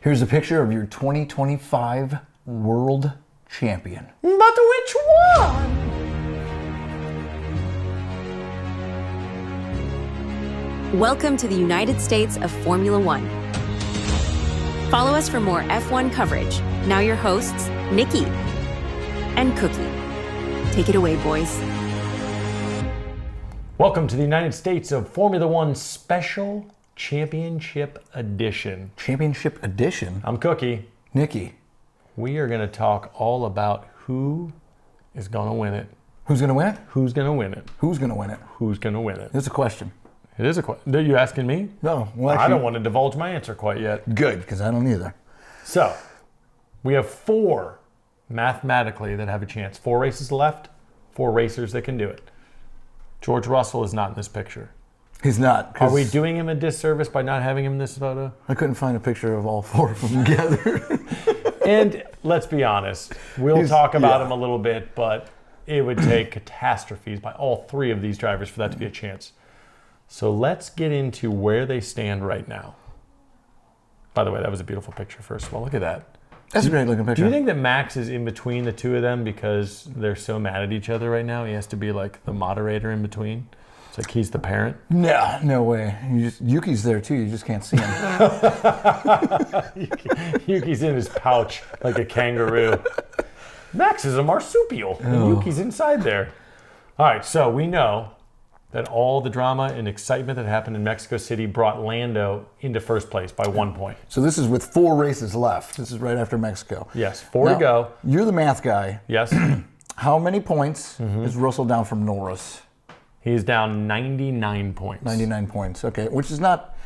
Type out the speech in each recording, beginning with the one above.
Here's a picture of your 2025 world champion. But which one? Welcome to the United States of Formula One. Follow us for more F1 coverage. Now your hosts, Nikki and Cookie. Take it away, boys. Welcome to the United States of Formula One Special Championship Edition. Championship edition? I'm Cookie. Nikki. We are going to talk all about who is going to win it. Who's going to win it? Who's going to win it? Who's going to win it? Who's going to win it? It's a question. It is a question. Are you asking me? No. Well, actually, I don't want to divulge my answer quite yet. Good, because I don't either. So, we have 4 mathematically that have a chance. 4 races left, 4 racers that can do it. George Russell is not in this picture. He's not. Are we doing him a disservice by not having him in this photo? I couldn't find a picture of all 4 of them together. And let's be honest, we'll talk about him a little bit, but it would take catastrophes by all 3 of these drivers for that to be a chance. So let's get into where they stand right now. By the way, that was a beautiful picture, first of all. Look at that. That's a great looking picture. Do you think that Max is in between the 2 of them because they're so mad at each other right now? He has to be like the moderator in between? It's like he's the parent? No way. Yuki's there too, you just can't see him. Yuki's in his pouch like a kangaroo. Max is a marsupial, and Yuki's inside there. All right, so we know that all the drama and excitement that happened in Mexico City brought Lando into first place by 1 point. So this is with 4 races left. This is right after Mexico. Yes, 4 to go. You're the math guy. Yes. How many points is Russell down from Norris? He's down 99 points. 99 points, okay. Which is not,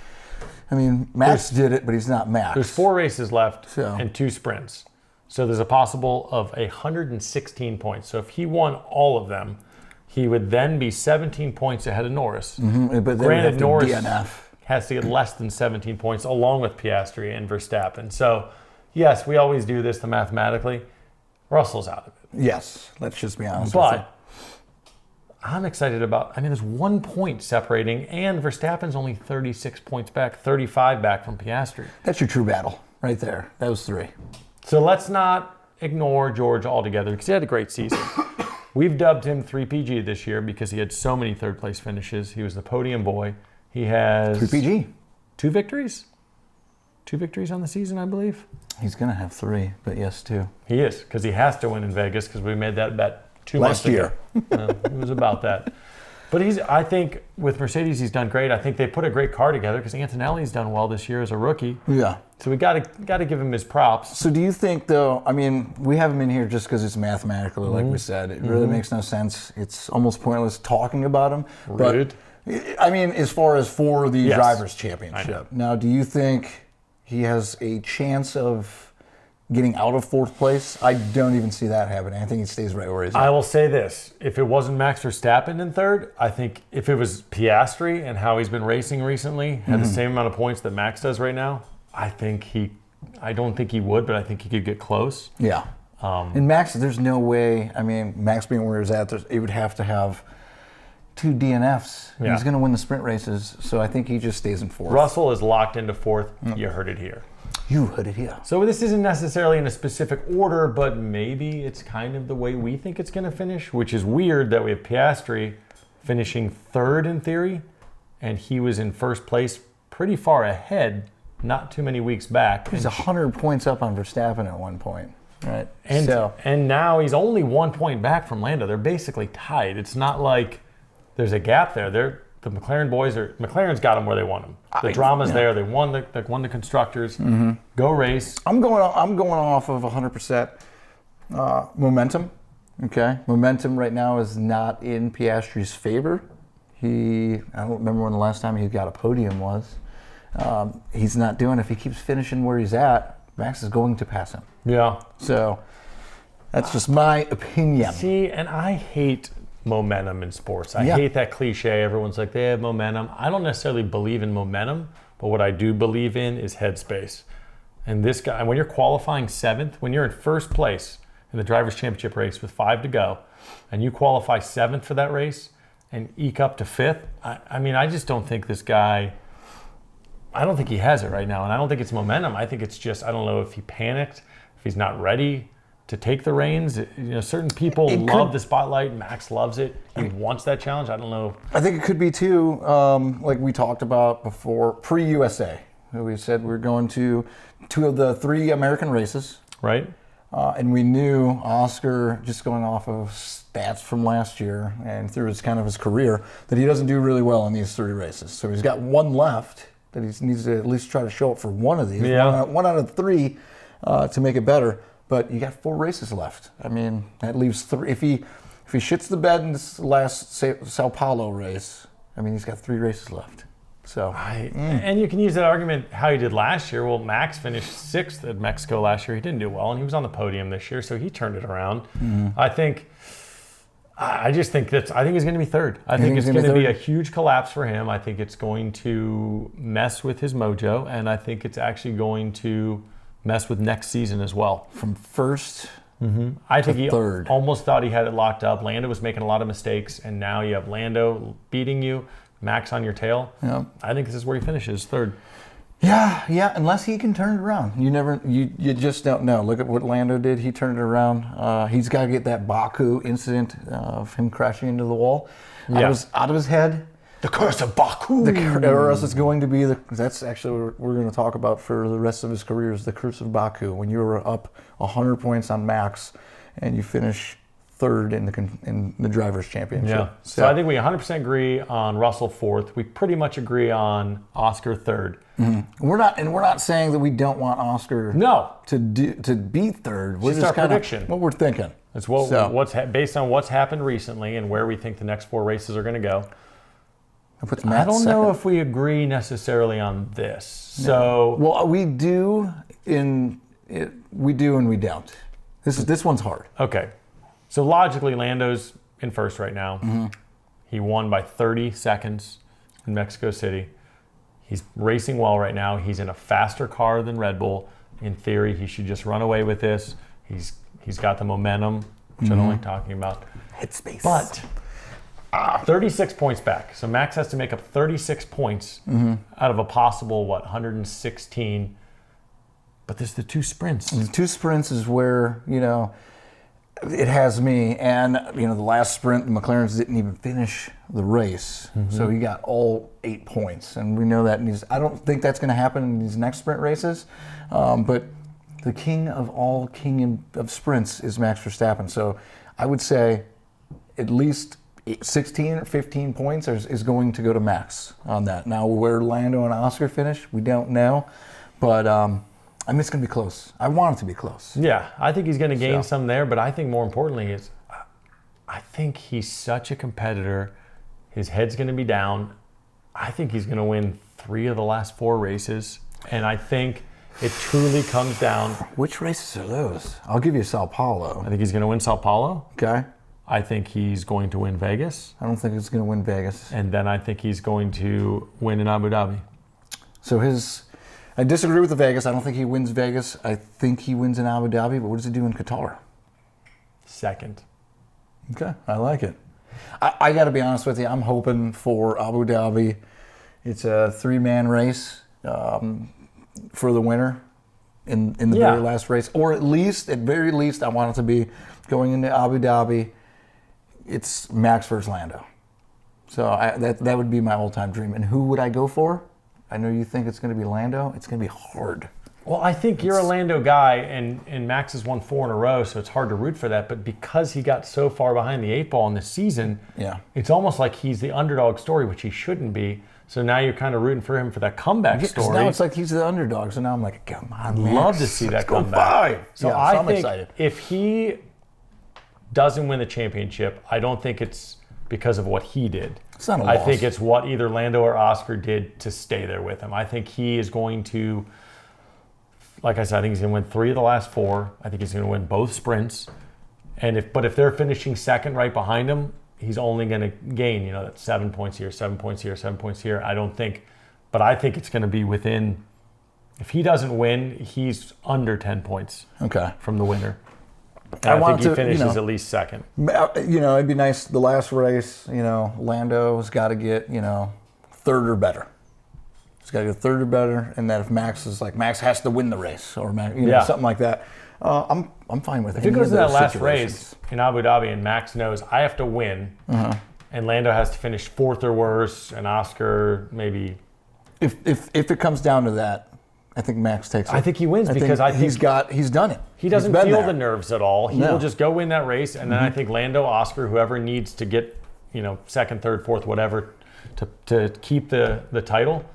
I mean, Max did it, but he's not Max. There's 4 races left and 2 sprints. So there's a possible of 116 points. So if he won all of them, he would then be 17 points ahead of Norris. But Granted, Norris DNF. has to get less than 17 points along with Piastri and Verstappen. So, yes, we always do this mathematically. Russell's out of it. Yes, let's just be honest with you. But I'm excited about, there's 1 point separating, and Verstappen's only 36 points back, 35 back from Piastri. That's your true battle right there. That was 3. So let's not ignore George altogether because he had a great season. We've dubbed him 3PG this year because he had so many third-place finishes. He was the podium boy. He has 3PG. 2 victories? 2 victories on the season, I believe. He's going to have 3, but yes, 2. He is, because he has to win in Vegas because we made that bet 2 Last months year. ago. It was about that. But I think with Mercedes, he's done great. I think they put a great car together because Antonelli's done well this year as a rookie. Yeah. So we got to give him his props. So do you think, though, we have him in here just because it's mathematical, like we said. It really makes no sense. It's almost pointless talking about him. Rude. But, as far as for the Drivers' Championship. Now, do you think he has a chance of getting out of 4th place? I don't even see that happening. I think he stays right where he's at. I will say this. If it wasn't Max Verstappen in 3rd, I think if it was Piastri and how he's been racing recently, had the same amount of points that Max does right now, I don't think he would, but I think he could get close. Yeah. And Max, there's no way, Max being where he's at, he would have to have 2 DNFs. Yeah. He's going to win the sprint races, so I think he just stays in 4th. Russell is locked into 4th. You heard it here. You heard it here. So this isn't necessarily in a specific order, but maybe it's kind of the way we think it's going to finish, which is weird that we have Piastri finishing 3rd in theory, and he was in 1st place pretty far ahead, not too many weeks back. He's 100 points up on Verstappen at one point, right? And now he's only 1 point back from Lando. They're basically tied. It's not like there's a gap there. The McLaren boys McLaren's got them where they want them. The drama's there. They won the constructors. Go race. I'm going off of 100% momentum. Okay, momentum right now is not in Piastri's favor. I don't remember when the last time he got a podium was. He's not doing it. If he keeps finishing where he's at, Max is going to pass him. Yeah. So that's just my opinion. See, and I hate momentum in sports. I hate that cliche. Everyone's like, they have momentum. I don't necessarily believe in momentum, but what I do believe in is headspace. And this guy, when you're qualifying 7th, when you're in 1st place in the Drivers' Championship race with 5 to go, and you qualify 7th for that race and eke up to 5th, I just don't think this guy I don't think he has it right now, and I don't think it's momentum. I think it's just, I don't know if he panicked, if he's not ready to take the reins. Certain people love the spotlight. Max loves it. He wants that challenge. I don't know. I think it could be too, like we talked about before, pre-USA. We said we were going to 2 of the 3 American races. Right. And we knew Oscar, just going off of stats from last year and through his career, that he doesn't do really well in these 3 races. So he's got 1 left that he needs to at least try to show up for 1 of these. Yeah. One out of 3 to make it better. But you got 4 races left. I mean, that leaves 3. If he shits the bed in this last Sao Paulo race, I mean, he's got 3 races left. So, and you can use that argument how he did last year. Well, Max finished 6th at Mexico last year. He didn't do well, and he was on the podium this year, so he turned it around. I think he's going to be 3rd. I think it's going to be a huge collapse for him. I think it's going to mess with his mojo, and I think it's actually going to mess with next season as well. From 1st I think he 3rd. almost thought he had it locked up. Lando was making a lot of mistakes, and now you have Lando beating you, Max on your tail. Yeah. I think this is where he finishes, 3rd. Yeah, unless he can turn it around. You just don't know. Look at what Lando did. He turned it around. He's got to get that Baku incident of him crashing into the wall out of his head. The curse of Baku. Or else it's going to be that's actually what we're going to talk about for the rest of his career is the curse of Baku. When you were up 100 points on Max and you finish 3rd in the Drivers' Championship. Yeah. So I think we 100% agree on Russell 4th. We pretty much agree on Oscar 3rd. We're not saying that we don't want Oscar to be 3rd. We're just our kind prediction. of what we're thinking. It's what's based on what's happened recently and where we think the next 4 races are going to go. I don't know if we agree necessarily on this. So we do and we don't. This one's hard. Okay. So logically, Lando's in 1st right now. He won by 30 seconds in Mexico City. He's racing well right now. He's in a faster car than Red Bull. In theory, he should just run away with this. He's got the momentum, which I don't like talking about. Headspace. But 36 points back. So Max has to make up 36 points out of a possible, 116. But there's the 2 sprints. The 2 sprints is where, it has me. And, the last sprint, the McLarens didn't even finish the race. So he got all 8 points. And we know that. I don't think that's going to happen in these next sprint races. But the king of sprints is Max Verstappen. So I would say at least 16 or 15 points is going to go to Max on that. Now, where Lando and Oscar finish, we don't know. But it's going to be close. I want it to be close. Yeah, I think he's going to gain some there. But I think more importantly is I think he's such a competitor. His head's going to be down. I think he's going to win 3 of the last 4 races. And I think it truly comes down. Which races are those? I'll give you Sao Paulo. I think he's going to win Sao Paulo. Okay. I think he's going to win Vegas. I don't think he's going to win Vegas. And then I think he's going to win in Abu Dhabi. So I disagree with the Vegas. I don't think he wins Vegas. I think he wins in Abu Dhabi. But what does he do in Qatar? 2nd. Okay, I like it. I got to be honest with you. I'm hoping for Abu Dhabi. It's a 3-man race for the winner in the very last race. Or at very least, I want it to be going into Abu Dhabi. It's Max versus Lando. So that would be my all-time dream. And who would I go for? I know you think it's going to be Lando. It's going to be hard. Well, I think you're a Lando guy, and Max has won 4 in a row, so it's hard to root for that. But because he got so far behind the 8 ball in this season, it's almost like he's the underdog story, which he shouldn't be. So now you're kind of rooting for him for that comeback story. Now it's like he's the underdog. So now I'm like, come on, Max. Love to see that comeback. So I'm think excited. If he doesn't win the championship, I don't think it's because of what he did. It's not a loss. I think it's what either Lando or Oscar did to stay there with him. I think he is going to, like I said, I think he's going to win 3 of the last 4. I think he's going to win both sprints. And if they're finishing 2nd right behind him, he's only going to gain, that 7 points here, 7 points here, 7 points here. I think it's going to be within, if he doesn't win, he's under 10 points from the winner. I think he finishes at least 2nd. It'd be nice. The last race, Lando's got to get, 3rd or better. He's got to go third or better, and that if Max is like Max has to win the race or Max, something like that. I'm fine with it. If it goes to that last race in Abu Dhabi and Max knows I have to win, and Lando has to finish fourth or worse, and Oscar maybe. If it comes down to that, I think Max takes it. I think he wins because I think he's done it. He doesn't feel the nerves at all. He will just go win that race, and then I think Lando, Oscar, whoever needs to get second, third, fourth, whatever, to keep the title.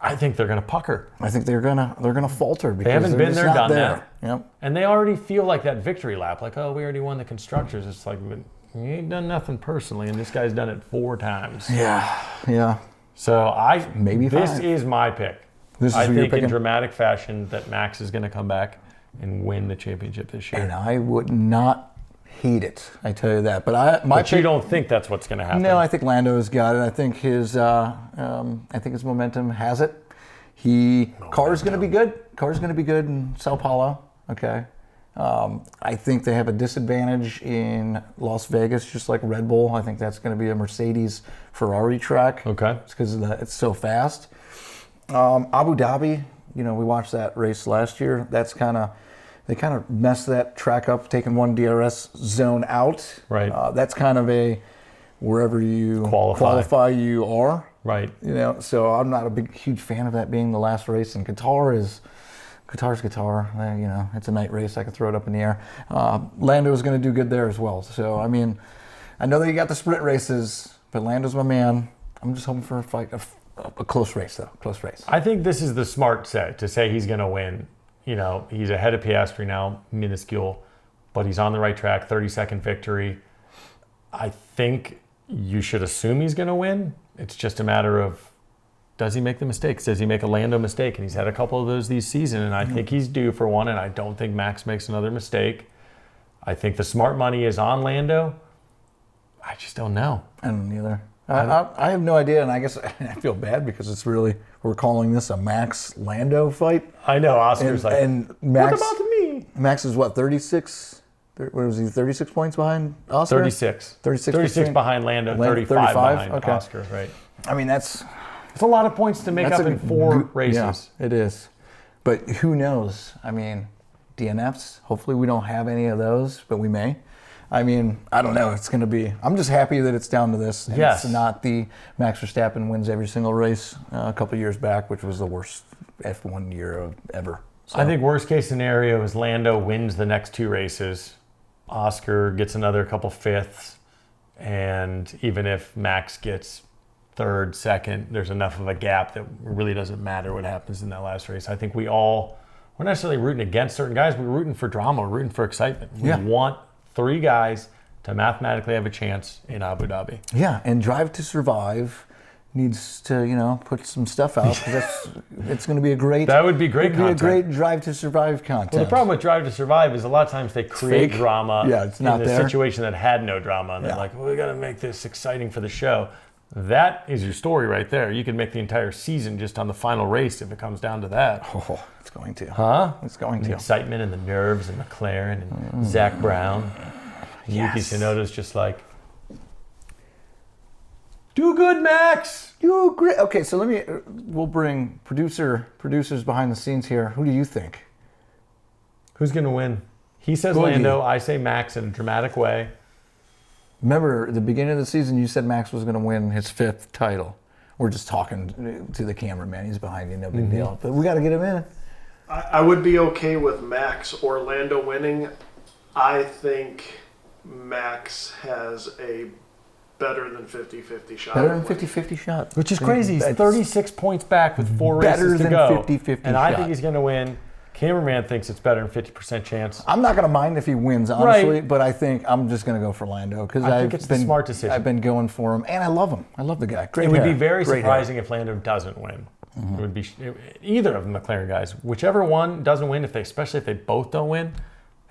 I think they're going to pucker. I think they're gonna falter because they haven't been there, done there. that. Yep. And they already feel like that victory lap, like, oh, we already won the constructors. It's like, but you ain't done nothing personally, and this guy's done it 4 times. Yeah. So Maybe this 5. is my pick. I think in dramatic fashion that Max is going to come back and win the championship this year. And I would not hate it. I tell you that. But you don't think that's what's going to happen? No, I think Lando's got it. I think his momentum has it. Car's going to be good. Car's going to be good in Sao Paulo. Okay. I think they have a disadvantage in Las Vegas, just like Red Bull. I think that's going to be a Mercedes Ferrari track. Okay. It's because it's so fast. Abu Dhabi, we watched that race last year. They kind of messed that track up, taking one DRS zone out. Right. That's kind of a wherever you qualify you are. Right. So I'm not a huge fan of that being the last race. And Qatar's Qatar. It's a night race. I could throw it up in the air. Lando is going to do good there as well. So, I mean, I know that you got the sprint races, but Lando's my man. I'm just hoping for a fight, a close race, though. Close race. I think this is the smart set to say he's going to win. He's ahead of Piastri now, minuscule, but he's on the right track, 30-second victory. I think you should assume he's going to win. It's just a matter of, does he make the mistakes? Does he make a Lando mistake? And he's had a couple of those this season, and I think he's due for one, and I don't think Max makes another mistake. I think the smart money is on Lando. I just don't know. I don't either. I have no idea, and I guess I feel bad because we're calling this a Max-Lando fight. I know, Oscar's and Max, what about me? Max is what, 36? What was he, 36 points behind Oscar? 36. 36 behind Lando, 35 behind Oscar, right. I mean, it's a lot of points to make up in 4 races. Yeah, it is. But who knows? I mean, DNFs, hopefully we don't have any of those, but we may. I mean, I don't know. It's going to be. I'm just happy that it's down to this. And yes. It's not the Max Verstappen wins every single race a couple years back, which was the worst F1 year ever. So. I think worst case scenario is Lando wins the next 2 races. Oscar gets another couple fifths. And even if Max gets third, second, there's enough of a gap that really doesn't matter what happens in that last race. I think we're not necessarily rooting against certain guys. We're rooting for drama. We're rooting for excitement. We want 3 guys to mathematically have a chance in Abu Dhabi. Yeah, and Drive to Survive needs to, put some stuff out because it's going to be a great. That would be great content. Be a great Drive to Survive content. Well, the problem with Drive to Survive is a lot of times they create drama it's not in a there. situation that had no drama, and they're like, well, we got to make this exciting for the show. That is your story right there. You can make the entire season just on the final race if it comes down to that. Oh, it's going to. Huh? It's going the to. Excitement and the nerves and McLaren and Zach Brown. Yuki Tsunoda's just like, do good, Max. You great. Okay, so we'll bring producers behind the scenes here. Who do you think? Who's going to win? He says Lando. I say Max in a dramatic way. Remember, at the beginning of the season, you said Max was going to win his 5th title. We're just talking to the cameraman. He's behind you, no big deal. But we got to get him in. I would be okay with Max or Lando winning. I think Max has a better than 50-50 shot. Better than 50-50 shot. Which is crazy. He's 36 points back with 4 races to go. Better than 50-50 and I think he's going to win. Cameraman thinks it's better than 50% chance. I'm not going to mind if he wins, honestly, but I think I'm just going to go for Lando because I think it's the smart decision. I've been going for him, and I love him. I love the guy. Great. It would be very Great surprising if Lando doesn't win. It would be either of the McLaren guys, whichever one doesn't win. Especially if they both don't win,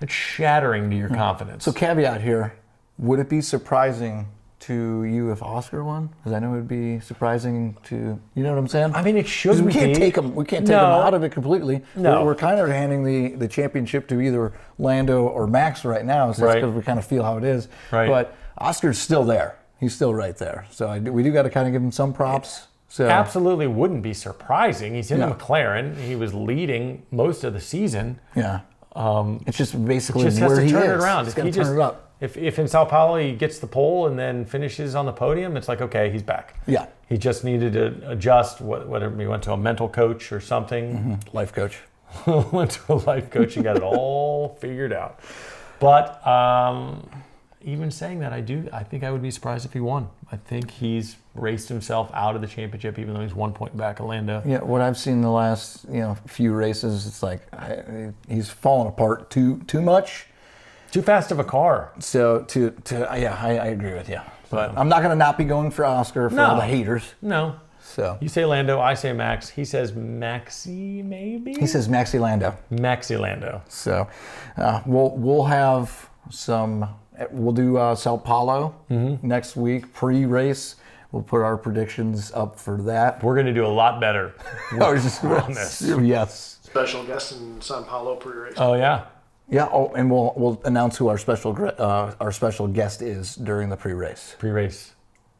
it's shattering to your confidence. So caveat here: would it be surprising to you if Oscar won? Because I know it would be surprising to you. Know what I'm saying? I mean, it should. We can't take him. We can't take him out of it completely. No, we're kind of handing the championship to either Lando or Max right now. So that's because we kind of feel how it is. Right. But Oscar's still there. He's still right there. So we do got to kind of give him some props. So absolutely wouldn't be surprising. He's in No. a McLaren. He was leading most of the season. yeah, it's just basically Just has where to he turn is. it around. He's If gotta he turn just it up. if in Sao Paulo he gets the pole and then finishes on the podium, it's like, okay, he's back. Yeah, He just needed to adjust. Whatever, he went to a mental coach or something. life coach. Went to a life coach and got it all figured out. But even saying that, I think I would be surprised if he won. I think he's raced himself out of the championship, even though he's 1 point back of Lando. Yeah, what I've seen the last few races, it's like he's fallen apart too much. Too fast of a car. So I agree with you. But I'm not going to not be going for Oscar for all the haters. No. So You say Lando, I say Max. He says Maxi, maybe? he says Maxi Lando. Maxi Lando. So we'll have some. We'll do Sao Paulo next week pre-race. We'll put our predictions up for that. We're going to do a lot better. Promise. Yes. Special guest in Sao Paulo pre-race. Oh, yeah. Yeah. Oh, and we'll announce who our special guest is during the pre-race. Pre-race.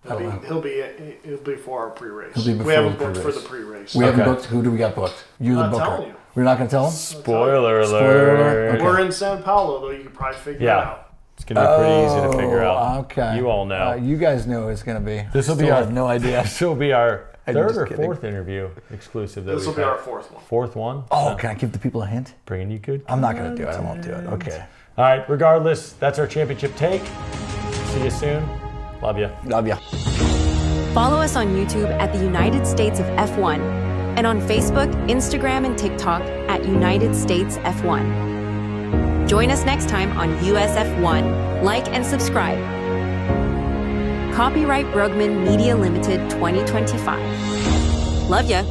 He'll be for our pre-race. He'll be We haven't before the booked for pre-race. the pre-race. We haven't Okay. booked. Who do we got booked? You're the Not booker. telling you. We're not going to tell them. Spoiler alert. Spoiler alert. Okay. We're in Sao Paulo, though. You can probably figure it Yeah. out. It's going to be pretty easy to figure out. Okay. You all know. You guys know it's going to be. This will be Still our have no idea. This will be our I'm third just or kidding. fourth interview exclusive. That This will we've be had. our fourth one. Fourth one. Oh, can I give the people a hint? Bringing you good. I'm not going to do it. I won't do it. Okay. All right. Regardless, that's our championship take. See you soon. Love you. Love ya. Follow us on YouTube at the United States of F1 and on Facebook, Instagram, and TikTok at United States F1. Join us next time on USF1. Like and subscribe. Copyright Brugman Media Limited 2025. Love ya.